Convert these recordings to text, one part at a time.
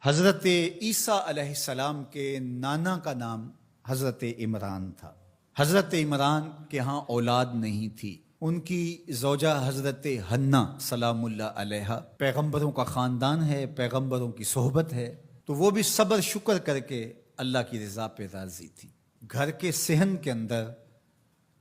حضرت عیسیٰ علیہ السلام کے نانا کا نام حضرت عمران تھا۔ حضرت عمران کے ہاں اولاد نہیں تھی، ان کی زوجہ حضرت حنا سلام اللہ علیہ، پیغمبروں کا خاندان ہے، پیغمبروں کی صحبت ہے، تو وہ بھی صبر شکر کر کے اللہ کی رضا پہ راضی تھی۔ گھر کے صحن کے اندر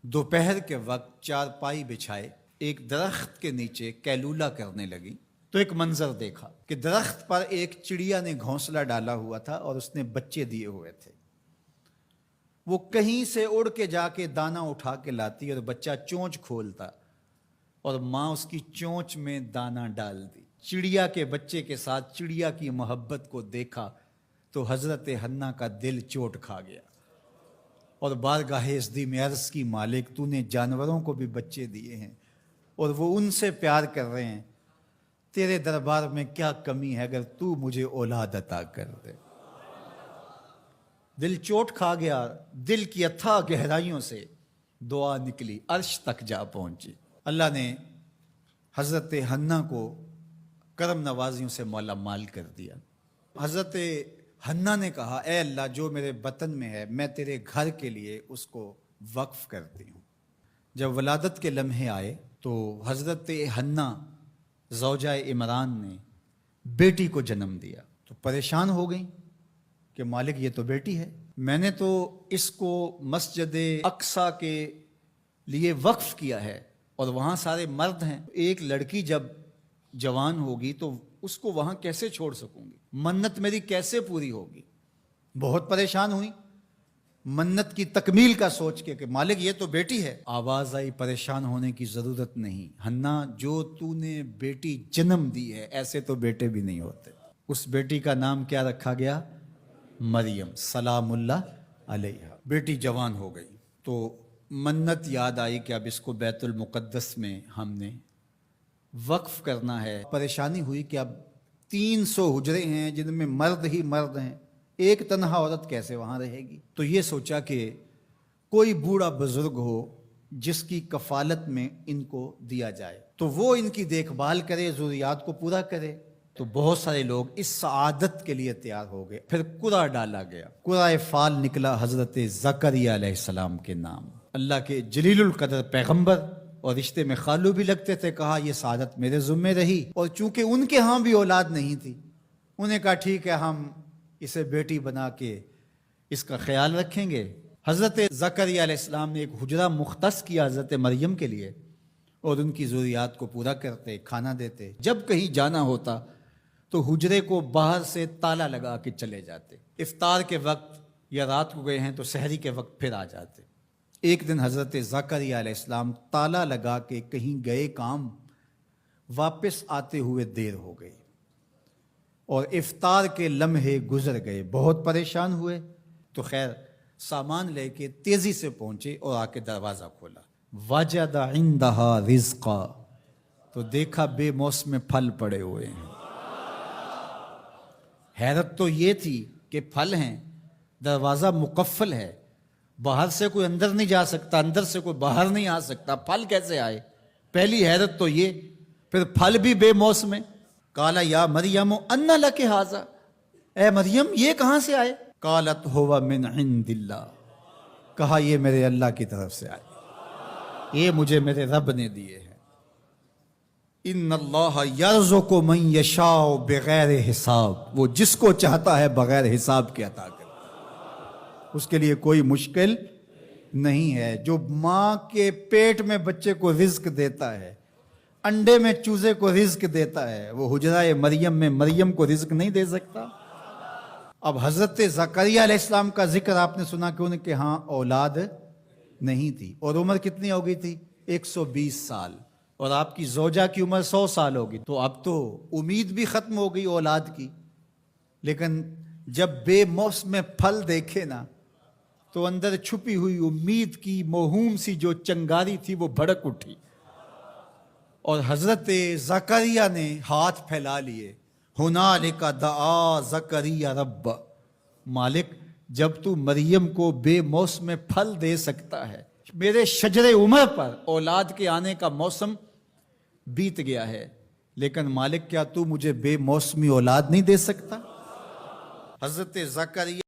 دوپہر کے وقت چارپائی بچھائے ایک درخت کے نیچے قیلولہ کرنے لگی تو ایک منظر دیکھا کہ درخت پر ایک چڑیا نے گھونسلہ ڈالا ہوا تھا اور اس نے بچے دیے ہوئے تھے۔ وہ کہیں سے اڑ کے جا کے دانہ اٹھا کے لاتی اور بچہ چونچ کھولتا اور ماں اس کی چونچ میں دانہ ڈال دی۔ چڑیا کے بچے کے ساتھ چڑیا کی محبت کو دیکھا تو حضرت حنا کا دل چوٹ کھا گیا اور بارگاہ عزدی میں عرض کی، مالک تو نے جانوروں کو بھی بچے دیے ہیں اور وہ ان سے پیار کر رہے ہیں، تیرے دربار میں کیا کمی ہے اگر تو مجھے اولاد عطا کر دے۔ دل چوٹ کھا گیا، دل کی اتھاہ گہرائیوں سے دعا نکلی، عرش تک جا پہنچی۔ اللہ نے حضرت حنا کو کرم نوازیوں سے مولا مال کر دیا۔ حضرت حنا نے کہا، اے اللہ جو میرے بطن میں ہے میں تیرے گھر کے لیے اس کو وقف کرتی ہوں۔ جب ولادت کے لمحے آئے تو حضرت حنا زوجہ عمران نے بیٹی کو جنم دیا تو پریشان ہو گئیں کہ مالک یہ تو بیٹی ہے، میں نے تو اس کو مسجد اقصیٰ کے لیے وقف کیا ہے اور وہاں سارے مرد ہیں، ایک لڑکی جب جوان ہوگی تو اس کو وہاں کیسے چھوڑ سکوں گی، منت میری کیسے پوری ہوگی۔ بہت پریشان ہوئی منت کی تکمیل کا سوچ کے کہ مالک یہ تو بیٹی ہے۔ آواز آئی، پریشان ہونے کی ضرورت نہیں حنا، جو تو نے بیٹی جنم دی ہے ایسے تو بیٹے بھی نہیں ہوتے۔ اس بیٹی کا نام کیا رکھا گیا؟ مریم سلام اللہ علیہ۔ بیٹی جوان ہو گئی تو منت یاد آئی کہ اب اس کو بیت المقدس میں ہم نے وقف کرنا ہے۔ پریشانی ہوئی کہ اب 300 حجرے ہیں جن میں مرد ہی مرد ہیں، ایک تنہا عورت کیسے وہاں رہے گی؟ تو یہ سوچا کہ کوئی بوڑھا بزرگ ہو جس کی کفالت میں ان کو دیا جائے تو وہ ان کی دیکھ بھال کرے، ضروریات کو پورا کرے۔ تو بہت سارے لوگ اس سعادت کے لیے تیار ہو گئے۔ پھر قرعہ ڈالا گیا، قرعہ فال نکلا حضرت زکریہ علیہ السلام کے نام۔ اللہ کے جلیل القدر پیغمبر اور رشتے میں خالو بھی لگتے تھے، کہا یہ سعادت میرے ذمہ رہی، اور چونکہ ان کے ہاں بھی اولاد نہیں تھی انہیں کہا ٹھیک ہے ہم اسے بیٹی بنا کے اس کا خیال رکھیں گے۔ حضرت زکریہ علیہ السلام نے ایک حجرہ مختص کیا حضرت مریم کے لیے اور ان کی ضروریات کو پورا کرتے، کھانا دیتے۔ جب کہیں جانا ہوتا تو حجرے کو باہر سے تالا لگا کے چلے جاتے، افطار کے وقت یا رات کو گئے ہیں تو سحری کے وقت پھر آ جاتے۔ ایک دن حضرت زکریہ علیہ السلام تالا لگا کے کہیں گئے کام، واپس آتے ہوئے دیر ہو گئی اور افطار کے لمحے گزر گئے، بہت پریشان ہوئے تو خیر سامان لے کے تیزی سے پہنچے اور آ کے دروازہ کھولا، وجد عندہا رزقا، تو دیکھا بے موسم پھل پڑے ہوئے ہیں۔ حیرت تو یہ تھی کہ پھل ہیں، دروازہ مقفل ہے، باہر سے کوئی اندر نہیں جا سکتا، اندر سے کوئی باہر نہیں آ سکتا، پھل کیسے آئے؟ پہلی حیرت تو یہ، پھر پھل بھی بے موسم۔ قال یا مریم ان لک ھذا، اے مریم یہ کہاں سے آئے؟ قالت ھو من عند اللہ، کہا یہ میرے اللہ کی طرف سے آئے، یہ مجھے میرے رب نے دیے ہیں۔ ان اللہ یرزق من یشاء بغیر حساب، وہ جس کو چاہتا ہے بغیر حساب کے عطا کرتا ہے، اس کے لیے کوئی مشکل نہیں ہے۔ جو ماں کے پیٹ میں بچے کو رزق دیتا ہے، انڈے میں چوزے کو رزق دیتا ہے، وہ حجرہ مریم میں مریم کو رزق نہیں دے سکتا؟ اب حضرت زکریہ علیہ السلام کا ذکر آپ نے سنا کہ ان کے ہاں اولاد نہیں تھی، اور عمر کتنی ہو گئی تھی؟ 120 سال، اور آپ کی زوجہ کی عمر 100 سال ہوگی، تو اب تو امید بھی ختم ہو گئی اولاد کی۔ لیکن جب بے موسم پھل دیکھے نا تو اندر چھپی ہوئی امید کی موہوم سی جو چنگاری تھی وہ بھڑک اٹھی، اور حضرت زکریہ نے ہاتھ پھیلا لیے، ہنالک دعا زکریہ رب، مالک جب تو مریم کو بے موسم پھل دے سکتا ہے، میرے شجر عمر پر اولاد کے آنے کا موسم بیت گیا ہے، لیکن مالک کیا تو مجھے بے موسمی اولاد نہیں دے سکتا؟ حضرت زکریا